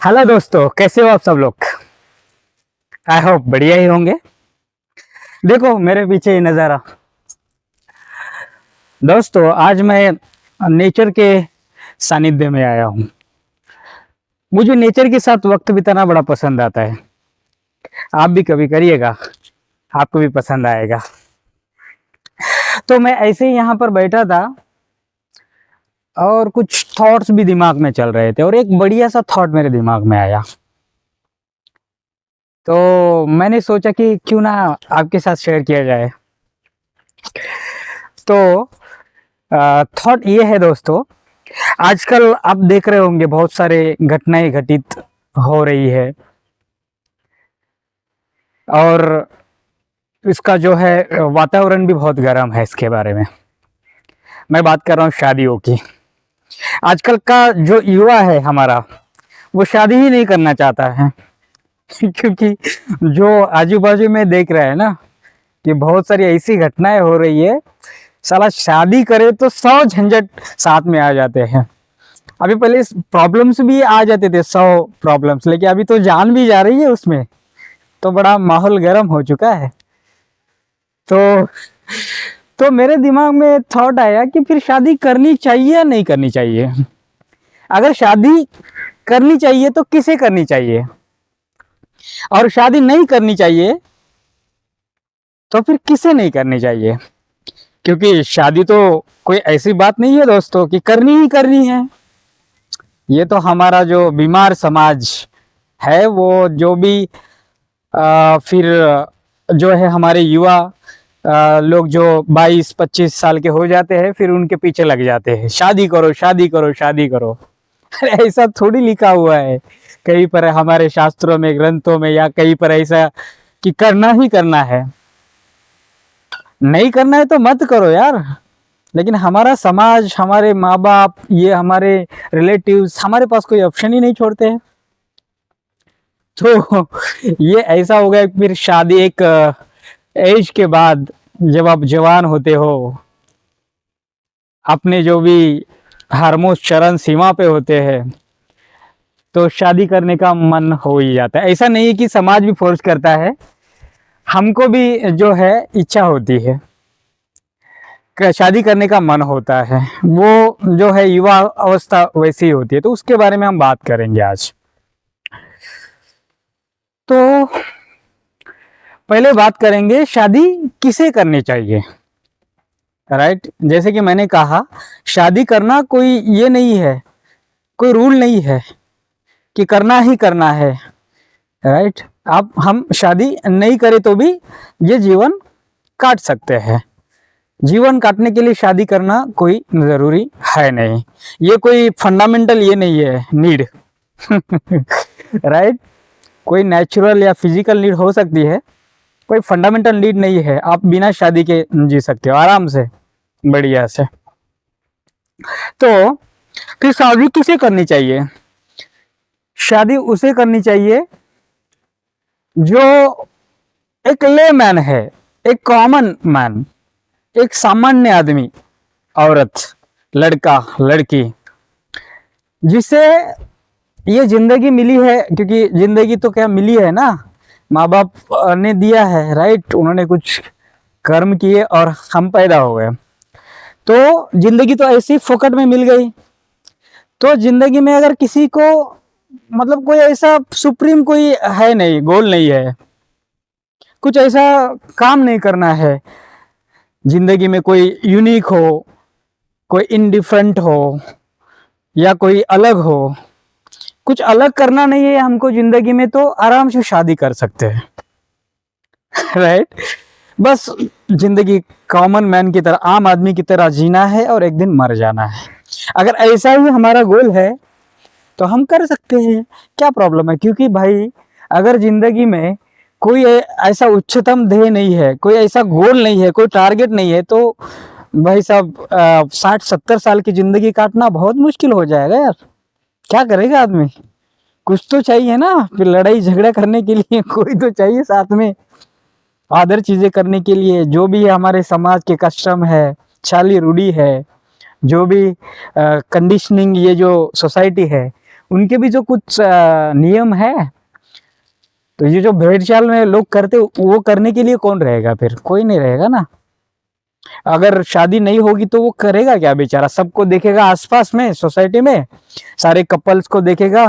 Hello दोस्तों, कैसे हो आप सब लोग। आई होप बढ़िया ही होंगे। देखो मेरे पीछे ही नज़ारा। दोस्तों आज मैं नेचर के सानिध्य में आया हूँ। मुझे नेचर के साथ वक्त बिताना बड़ा पसंद आता है। आप भी कभी करिएगा, आपको भी पसंद आएगा। तो मैं ऐसे ही यहाँ पर बैठा था और कुछ थॉट्स भी दिमाग में चल रहे थे और एक बढ़िया सा थॉट मेरे दिमाग में आया। तो मैंने सोचा कि क्यों ना आपके साथ शेयर किया जाए। तो थॉट ये है दोस्तों, आजकल आप देख रहे होंगे बहुत सारे घटनाएं घटित हो रही है और इसका जो है वातावरण भी बहुत गर्म है। इसके बारे में मैं बात कर रहा हूँ शादियों की। आजकल का जो युवा है हमारा, वो शादी ही नहीं करना चाहता है क्योंकि जो आजू बाजू में देख रहा है ना कि बहुत सारी ऐसी घटनाएं हो रही है। साला शादी करे तो 100 झंझट साथ में आ जाते हैं। अभी पहले प्रॉब्लम्स भी आ जाते थे, 100 प्रॉब्लम्स, लेकिन अभी तो जान भी जा रही है उसमें। तो बड़ा माहौल गर्म हो चुका है। तो मेरे दिमाग में थॉट आया कि फिर शादी करनी चाहिए या नहीं करनी चाहिए। अगर शादी करनी चाहिए तो किसे करनी चाहिए, और शादी नहीं करनी चाहिए तो फिर किसे नहीं करनी चाहिए। क्योंकि शादी तो कोई ऐसी बात नहीं है दोस्तों कि करनी ही करनी है। ये तो हमारा जो बीमार समाज है, वो जो भी फिर जो है हमारे युवा लोग जो 22-25 साल के हो जाते हैं, फिर उनके पीछे लग जाते हैं, शादी करो शादी करो शादी करो। अरे ऐसा थोड़ी लिखा हुआ है कहीं पर हमारे शास्त्रों में, ग्रंथों में, या कहीं पर ऐसा कि करना ही करना है। नहीं करना है तो मत करो यार। लेकिन हमारा समाज, हमारे माँ बाप, ये हमारे रिलेटिव्स हमारे पास कोई ऑप्शन ही नहीं छोड़ते हैं। तो ये ऐसा हो गया। फिर शादी एक एज के बाद, जब आप जवान होते हो, अपने जो भी हार्मोन्स चरम सीमा पे होते हैं, तो शादी करने का मन हो ही जाता है। ऐसा नहीं है कि समाज भी फोर्स करता है, हमको भी जो है इच्छा होती है, शादी करने का मन होता है। वो जो है युवा अवस्था वैसी होती है। तो उसके बारे में हम बात करेंगे आज। तो पहले बात करेंगे शादी किसे करनी चाहिए। राइट, जैसे कि मैंने कहा, शादी करना कोई ये नहीं है, कोई रूल नहीं है कि करना ही करना है। राइट, आप हम शादी नहीं करें तो भी ये जीवन काट सकते हैं। जीवन काटने के लिए शादी करना कोई जरूरी है नहीं। ये कोई फंडामेंटल ये नहीं है नीड। राइट, कोई नेचुरल या फिजिकल नीड हो सकती है, कोई फंडामेंटल नीड नहीं है। आप बिना शादी के जी सकते हो आराम से, बढ़िया से। तो फिर शादी किसे करनी चाहिए। शादी उसे करनी चाहिए जो एक लेमैन है, एक कॉमन मैन, एक सामान्य आदमी, औरत, लड़का, लड़की, जिसे ये जिंदगी मिली है। क्योंकि जिंदगी तो क्या मिली है ना, माँ बाप ने दिया है। राइट, उन्होंने कुछ कर्म किए और हम पैदा हो गए। तो जिंदगी तो ऐसी फोकट में मिल गई। तो जिंदगी में अगर किसी को मतलब कोई ऐसा सुप्रीम कोई है नहीं, गोल नहीं है, कुछ ऐसा काम नहीं करना है जिंदगी में, कोई यूनिक हो, कोई इनडिफरेंट हो, या कोई अलग हो, कुछ अलग करना नहीं है हमको जिंदगी में, तो आराम से शादी कर सकते हैं। राइट, बस जिंदगी कॉमन मैन की तरह, आम आदमी की तरह जीना है और एक दिन मर जाना है। अगर ऐसा ही हमारा गोल है तो हम कर सकते हैं, क्या प्रॉब्लम है। क्योंकि भाई अगर जिंदगी में कोई ऐसा उच्चतम ध्येय नहीं है, कोई ऐसा गोल नहीं है, कोई टारगेट नहीं है, तो भाई साहब 60-70 साल की जिंदगी काटना बहुत मुश्किल हो जाएगा यार। क्या करेगा आदमी, कुछ तो चाहिए ना। फिर लड़ाई झगड़ा करने के लिए कोई तो चाहिए साथ में, आदर चीजें करने के लिए। जो भी हमारे समाज के कस्टम है, चाली रूढ़ी है, जो भी कंडीशनिंग, ये जो सोसाइटी है, उनके भी जो कुछ नियम है। तो ये जो भेड़ चाल में लोग करते, वो करने के लिए कौन रहेगा? फिर कोई नहीं रहेगा ना। अगर शादी नहीं होगी तो वो करेगा क्या बेचारा? सबको देखेगा आसपास में, सोसाइटी में, सारे कपल्स को देखेगा,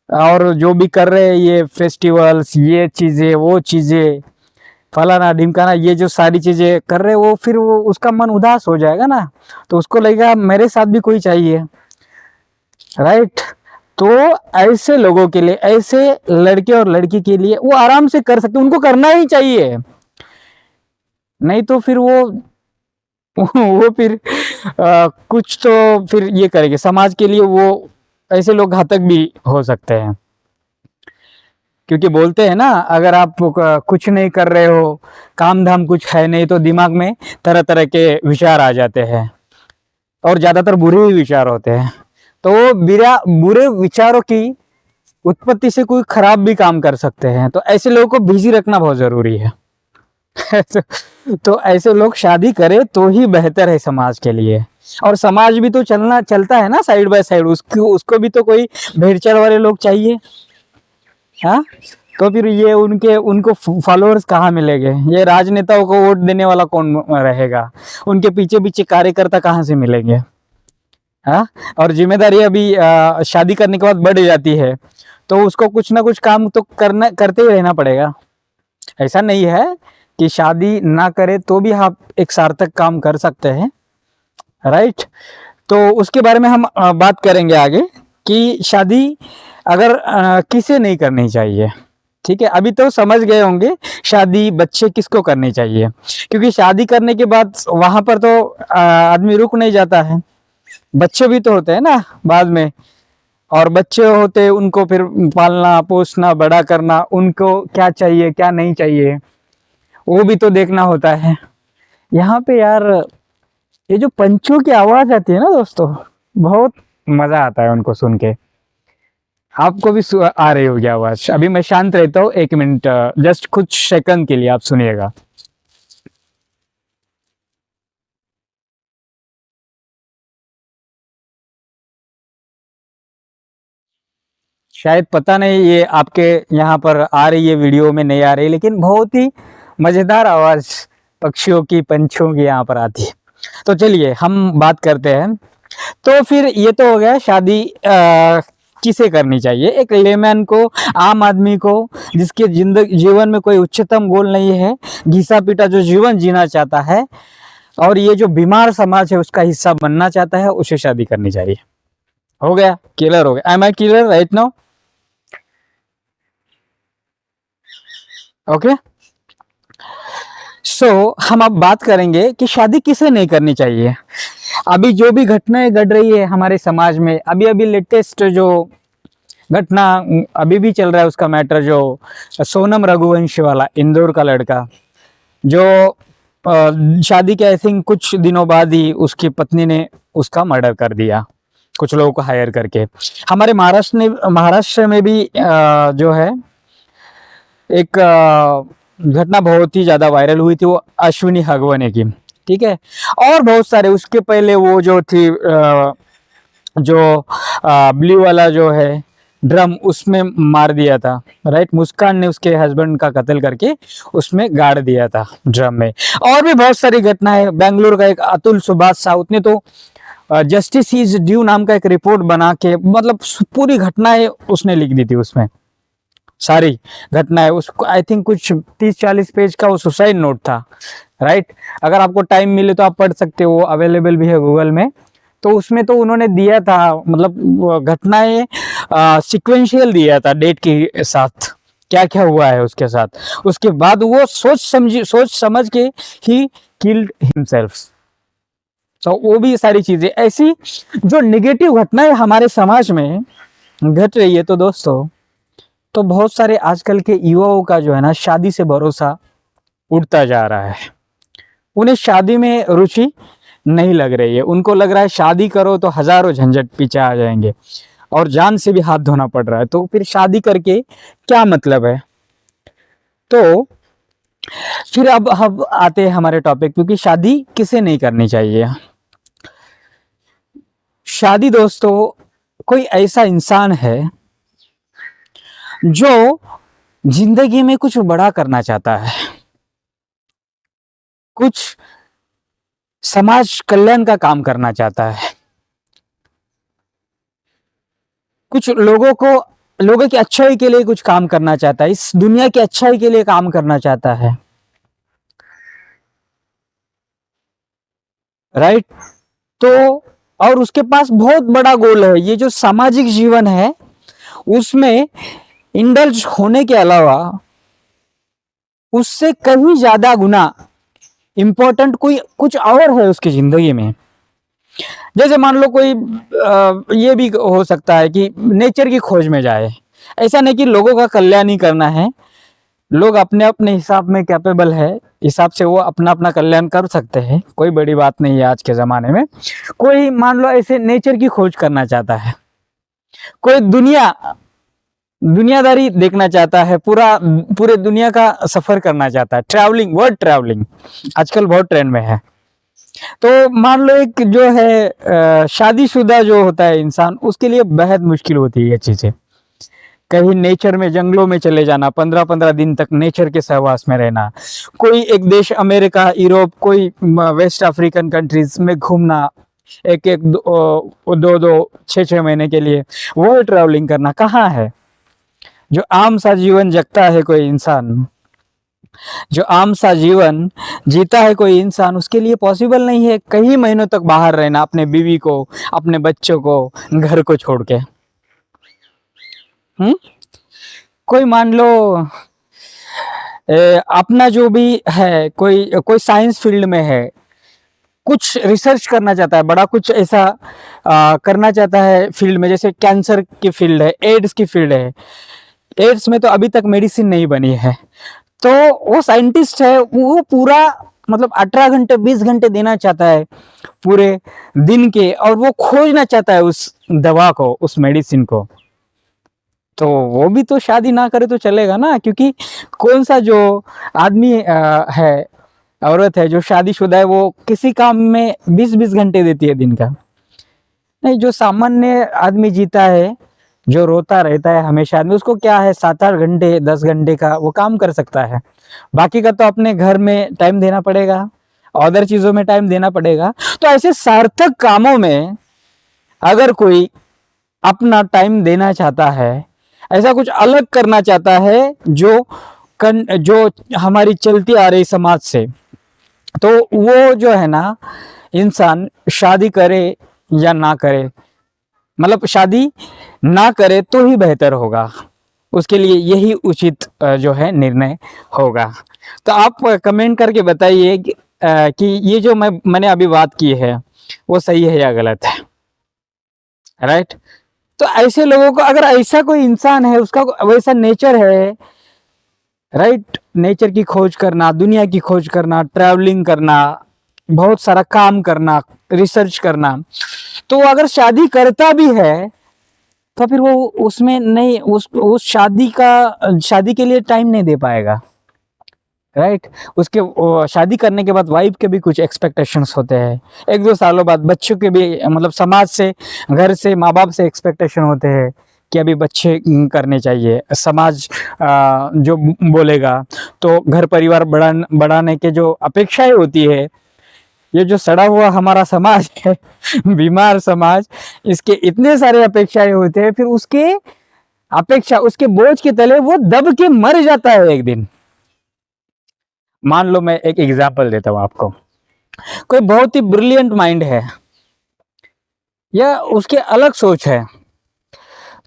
और जो भी कर रहे हैं ये फेस्टिवल्स, ये चीजें, वो चीजें, फलाना ढिमकाना, ये जो सारी चीजें कर रहे हैं, वो फिर वो उसका मन उदास हो जाएगा ना। तो उसको लगेगा मेरे साथ भी कोई चाहिए, राइट। तो ऐसे लोगों के लिए, ऐसे लड़के और लड़की के लिए वो आराम से कर सकते, उनको करना ही चाहिए। नहीं तो फिर वो वो फिर कुछ तो फिर ये करेंगे समाज के लिए। वो ऐसे लोग घातक भी हो सकते हैं, क्योंकि बोलते हैं ना, अगर आप कुछ नहीं कर रहे हो, काम धाम कुछ है नहीं, तो दिमाग में तरह तरह के विचार आ जाते हैं, और ज्यादातर बुरे ही विचार होते हैं। तो वो बुरे विचारों की उत्पत्ति से कोई खराब भी काम कर सकते हैं। तो ऐसे लोगों को बिजी रखना बहुत जरूरी है। तो ऐसे लोग शादी करें तो ही बेहतर है समाज के लिए। और समाज भी तो चलता है ना साइड बाय साइड, उसको भी तो कोई भेड़चाल वाले लोग चाहिए। हाँ, तो फिर ये उनको फॉलोअर्स कहाँ मिलेंगे? ये राजनेताओं को वोट देने वाला कौन रहेगा? उनके पीछे पीछे कार्यकर्ता कहाँ से मिलेंगे? हाँ, और जिम्मेदारी अभी शादी करने के बाद बढ़ जाती है, तो उसको कुछ ना कुछ काम तो करते ही रहना पड़ेगा। ऐसा नहीं है कि शादी ना करे तो भी आप एक सार्थक काम कर सकते हैं, राइट। तो उसके बारे में हम बात करेंगे आगे कि शादी अगर किसे नहीं करनी चाहिए। ठीक है, अभी तो समझ गए होंगे शादी बच्चे किसको करनी चाहिए, क्योंकि शादी करने के बाद वहां पर तो आदमी रुक नहीं जाता है, बच्चे भी तो होते हैं ना बाद में। और बच्चे होते, उनको फिर पालना पोसना बड़ा करना, उनको क्या चाहिए क्या नहीं चाहिए वो भी तो देखना होता है। यहाँ पे यार ये जो पंछियों की आवाज आती है ना दोस्तों, बहुत मजा आता है उनको सुन के। आपको भी आ रही होगी आवाज? अभी मैं शांत रहता हूँ, 1 मिनट, जस्ट कुछ सेकंड के लिए आप सुनिएगा। शायद पता नहीं ये आपके यहाँ पर आ रही है, वीडियो में नहीं आ रही, लेकिन बहुत ही मजेदार आवाज पक्षियों की, पंछियों की यहाँ पर आती है। तो चलिए हम बात करते हैं। तो फिर ये तो हो गया शादी किसे करनी चाहिए, एक लेमैन को, आम आदमी को, जिसके जीवन में कोई उच्चतम गोल नहीं है, घिसा पीटा जो जीवन जीना चाहता है, और ये जो बीमार समाज है उसका हिस्सा बनना चाहता है, उसे शादी करनी चाहिए। हो गया, क्लियर हो गया? Am I clear right now? Okay, so हम अब बात करेंगे कि शादी किसे नहीं करनी चाहिए। अभी जो भी घटनाएं घट रही है हमारे समाज में, अभी अभी लेटेस्ट जो घटना अभी भी चल रहा है उसका मैटर, जो सोनम रघुवंशी वाला इंदौर का लड़का, जो शादी के आई थिंक कुछ दिनों बाद ही उसकी पत्नी ने उसका मर्डर कर दिया, कुछ लोगों को हायर करके। हमारे महाराष्ट्र में भी जो है एक घटना बहुत ही ज्यादा वायरल हुई थी, वो अश्विनी हगवने की। ठीक है, और बहुत सारे उसके पहले वो जो थी जो ब्लू वाला जो है ड्रम, उसमें मार दिया था, राइट। मुस्कान ने उसके हस्बैंड का कत्ल करके उसमें गाड़ दिया था ड्रम में। और भी बहुत सारी घटनाएं, बेंगलुरु का एक अतुल सुभाष साउथ ने तो जस्टिस इज ड्यू नाम का एक रिपोर्ट बना के, मतलब पूरी घटनाएं उसने लिख दी थी उसमें, सारी घटनाएं। उसको आई थिंक कुछ 30-40 पेज का वो सुसाइड नोट था, राइट। अगर आपको टाइम मिले तो आप पढ़ सकते हो, अवेलेबल भी है गूगल में। तो उसमें तो उन्होंने दिया था, मतलब घटनाएं सिक्वेंशियल दिया था डेट के साथ, क्या क्या हुआ है उसके साथ। उसके बाद वो सोच समझ के ही किल्ड हिमसेल्फ। तो वो भी सारी चीजें ऐसी जो नेगेटिव घटनाएं हमारे समाज में घट रही है। तो दोस्तों, तो बहुत सारे आजकल के युवाओं का जो है ना शादी से भरोसा उठता जा रहा है। उन्हें शादी में रुचि नहीं लग रही है, उनको लग रहा है शादी करो तो हजारों झंझट पीछे आ जाएंगे और जान से भी हाथ धोना पड़ रहा है, तो फिर शादी करके क्या मतलब है। तो फिर अब हम आते हैं हमारे टॉपिक, क्योंकि शादी किसे नहीं करनी चाहिए। शादी दोस्तों कोई ऐसा इंसान है जो जिंदगी में कुछ बड़ा करना चाहता है, कुछ समाज कल्याण का काम करना चाहता है, कुछ लोगों की अच्छाई के लिए कुछ काम करना चाहता है, इस दुनिया की अच्छाई के लिए काम करना चाहता है, राइट। तो और उसके पास बहुत बड़ा गोल है। ये जो सामाजिक जीवन है उसमें इंडल्ज होने के अलावा उससे कहीं ज्यादा गुना इंपॉर्टेंट कोई कुछ और है उसकी जिंदगी में। जैसे मान लो कोई ये भी हो सकता है कि नेचर की खोज में जाए। ऐसा नहीं कि लोगों का कल्याण ही करना है, लोग अपने अपने हिसाब में कैपेबल है, हिसाब से वो अपना अपना कल्याण कर सकते हैं, कोई बड़ी बात नहीं है आज के ज़माने में। कोई मान लो ऐसे नेचर की खोज करना चाहता है, कोई दुनियादारी देखना चाहता है, पूरे दुनिया का सफ़र करना चाहता है, ट्रैवलिंग, वर्ल्ड ट्रैवलिंग आजकल बहुत ट्रेंड में है। तो मान लो एक जो है शादीशुदा जो होता है इंसान, उसके लिए बेहद मुश्किल होती है ये चीज़ें। कहीं नेचर में, जंगलों में चले जाना, 15-15 दिन तक नेचर के सहवास में रहना, कोई एक देश अमेरिका, यूरोप, कोई वेस्ट अफ्रीकन कंट्रीज में घूमना, एक एक दो दो 6-6 महीने के लिए वो ट्रैवलिंग करना, कहाँ है? जो आम सा जीवन जगता है कोई इंसान, जो आम सा जीवन जीता है कोई इंसान, उसके लिए पॉसिबल नहीं है कई महीनों तक बाहर रहना, अपने बीवी को, अपने बच्चों को, घर को छोड़ के। कोई मान लो अपना जो भी है, कोई साइंस फील्ड में है, कुछ रिसर्च करना चाहता है, बड़ा कुछ ऐसा करना चाहता है फील्ड में, जैसे कैंसर की फील्ड है, एड्स की फील्ड है। एड्स में तो अभी तक मेडिसिन नहीं बनी है, तो वो साइंटिस्ट है, वो पूरा मतलब 18 घंटे 20 घंटे देना चाहता है पूरे दिन के, और वो खोजना चाहता है उस दवा को, उस मेडिसिन को। तो वो भी तो शादी ना करे तो चलेगा ना, क्योंकि कौन सा जो आदमी है, औरत है जो शादीशुदा है, वो किसी काम में 20-20 घंटे देती है दिन का। नहीं, जो सामान्य आदमी जीता है, जो रोता रहता है हमेशा आदमी, उसको क्या है, 7-8 घंटे 10 घंटे का वो काम कर सकता है। बाकी का तो अपने घर में टाइम देना पड़ेगा, अदर चीजों में टाइम देना पड़ेगा। तो ऐसे सार्थक कामों में अगर कोई अपना टाइम देना चाहता है, ऐसा कुछ अलग करना चाहता है जो हमारी चलती आ रही समाज से, तो वो जो है ना इंसान शादी करे या ना करे, मतलब शादी ना करे तो ही बेहतर होगा, उसके लिए यही उचित जो है निर्णय होगा। तो आप कमेंट करके बताइए कि ये जो मैंने अभी बात की है वो सही है या गलत है, राइट। तो ऐसे लोगों को, अगर ऐसा कोई इंसान है, उसका वैसा नेचर है, राइट, नेचर की खोज करना, दुनिया की खोज करना, ट्रैवलिंग करना, बहुत सारा काम करना, रिसर्च करना, तो अगर शादी करता भी है तो फिर वो उसमें नहीं, उस शादी के लिए टाइम नहीं दे पाएगा, राइट। उसके शादी करने के बाद वाइफ के भी कुछ एक्सपेक्टेशंस होते हैं, 1-2 सालों बाद बच्चों के भी, मतलब समाज से, घर से, माँ बाप से एक्सपेक्टेशन होते हैं कि अभी बच्चे करने चाहिए, समाज जो बोलेगा, तो घर परिवार बढ़ाने के जो अपेक्षाएं होती है। ये जो सड़ा हुआ हमारा समाज है बीमार समाज, इसके इतने सारे अपेक्षाएं होते हैं, फिर उसके बोझ के तले वो दब के मर जाता है एक दिन। मान लो मैं एक एग्जांपल देता हूं आपको, कोई बहुत ही ब्रिलियंट माइंड है या उसके अलग सोच है,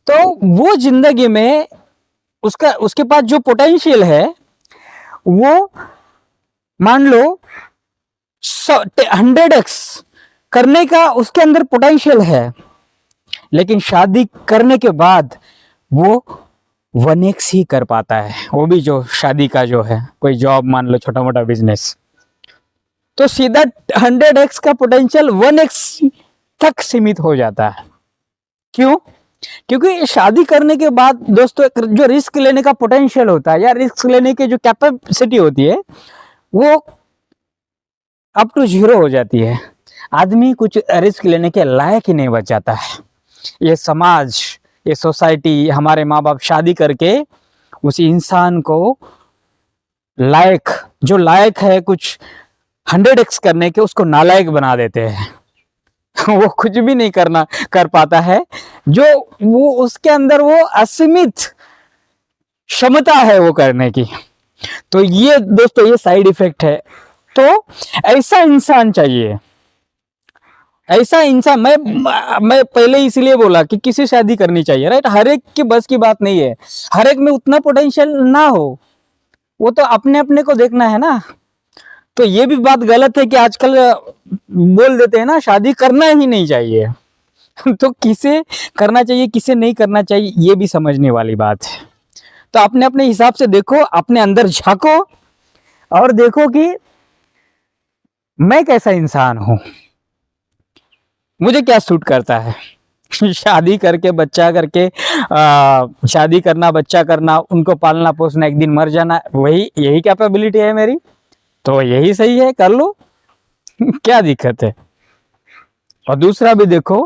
तो वो जिंदगी में उसके पास जो पोटेंशियल है, वो मान लो 100x करने का उसके अंदर पोटेंशियल है, लेकिन शादी करने के बाद वो 1x ही कर पाता है, वो भी जो शादी का जो है, कोई जॉब, मान लो छोटा मोटा बिजनेस, तो सीधा 100x का पोटेंशियल 1x तक सीमित हो जाता है। क्यों? क्योंकि शादी करने के बाद दोस्तों जो रिस्क लेने का पोटेंशियल होता है या रिस्क लेने की जो कैपेसिटी होती है, वो अप टू 0 हो जाती है। आदमी कुछ रिस्क लेने के लायक ही नहीं बच जाता है। ये समाज, ये सोसाइटी, हमारे माँ बाप शादी करके उस इंसान को लायक, जो लायक है कुछ 100x करने के, उसको नालायक बना देते हैं। वो कुछ भी नहीं कर पाता है, जो वो उसके अंदर वो असीमित क्षमता है वो करने की। तो ये दोस्तों ये साइड इफेक्ट है। तो ऐसा इंसान चाहिए, ऐसा इंसान। मैं पहले इसलिए बोला कि किसी शादी करनी चाहिए, राइट। हर एक की बस की बात नहीं है, हर एक में उतना पोटेंशियल ना हो, वो तो अपने अपने को देखना है ना। तो ये भी बात गलत है कि आजकल बोल देते हैं ना शादी करना ही नहीं चाहिए। तो किसे करना चाहिए किसे नहीं करना चाहिए ये भी समझने वाली बात है। तो अपने अपने हिसाब से देखो, अपने अंदर झांको और देखो कि मैं कैसा इंसान हूं, मुझे क्या सूट करता है। शादी करके बच्चा करके शादी करना, बच्चा करना, उनको पालना पोसना, एक दिन मर जाना, वही यही कैपेबिलिटी है मेरी, तो यही सही है, कर लो। क्या दिक्कत है। और दूसरा भी देखो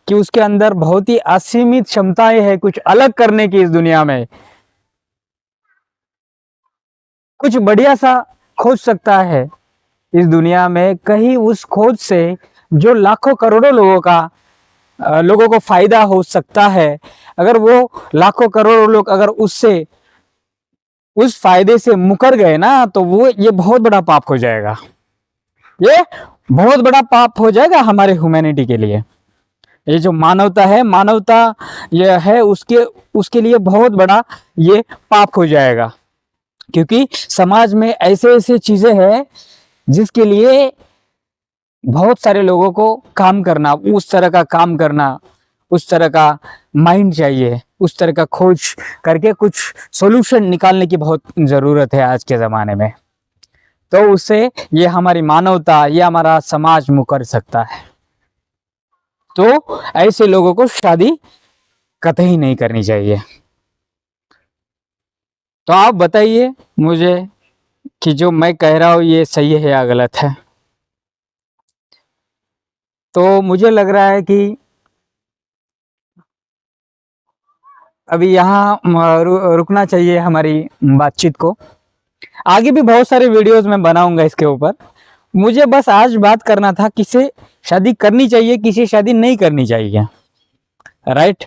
कि उसके अंदर बहुत ही असीमित क्षमताएं हैं कुछ अलग करने की, इस दुनिया में कुछ बढ़िया सा खोज सकता है इस दुनिया में, कहीं उस खोज से जो लाखों करोड़ों लोगों को फायदा हो सकता है। अगर वो लाखों करोड़ों लोग अगर उससे उस फायदे से मुकर गए ना, तो वो ये बहुत बड़ा पाप हो जाएगा, ये बहुत बड़ा पाप हो जाएगा हमारे ह्यूमैनिटी के लिए। ये जो मानवता है, मानवता ये है, उसके लिए बहुत बड़ा ये पाप हो जाएगा। क्योंकि समाज में ऐसे ऐसे चीजें हैं जिसके लिए बहुत सारे लोगों को काम करना, उस तरह का काम करना, उस तरह का माइंड चाहिए, उस तरह का खोज करके कुछ सॉल्यूशन निकालने की बहुत ज़रूरत है आज के ज़माने में। तो उससे ये हमारी मानवता, ये हमारा समाज मुकर सकता है। तो ऐसे लोगों को शादी कतई नहीं करनी चाहिए। तो आप बताइए मुझे कि जो मैं कह रहा हूँ ये सही है या गलत है। तो मुझे लग रहा है कि अभी यहाँ रुकना चाहिए हमारी बातचीत को। आगे भी बहुत सारे वीडियोस मैं बनाऊंगा इसके ऊपर। मुझे बस आज बात करना था किसे शादी करनी चाहिए, किसे शादी नहीं करनी चाहिए, राइट।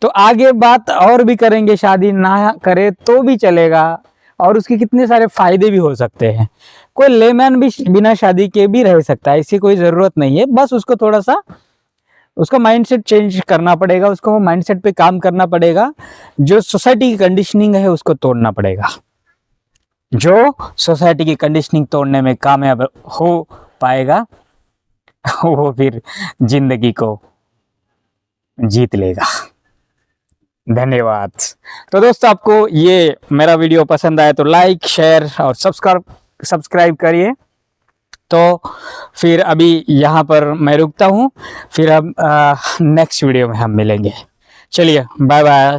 तो आगे बात और भी करेंगे, शादी ना करे तो भी चलेगा और उसके कितने सारे फायदे भी हो सकते हैं। कोई लेमैन भी बिना शादी के भी रह सकता है, इसकी कोई ज़रूरत नहीं है। बस उसको थोड़ा सा उसका माइंडसेट चेंज करना पड़ेगा, उसको माइंडसेट पे काम करना पड़ेगा। जो सोसाइटी की कंडीशनिंग है उसको तोड़ना पड़ेगा। जो सोसाइटी की कंडीशनिंग तोड़ने में कामयाब हो पाएगा वो फिर जिंदगी को जीत लेगा। धन्यवाद। तो दोस्तों आपको ये मेरा वीडियो पसंद आया तो लाइक, शेयर और सब्सक्राइब करिए। तो फिर अभी यहाँ पर मैं रुकता हूँ, फिर अब नेक्स्ट वीडियो में हम मिलेंगे। चलिए बाय बाय।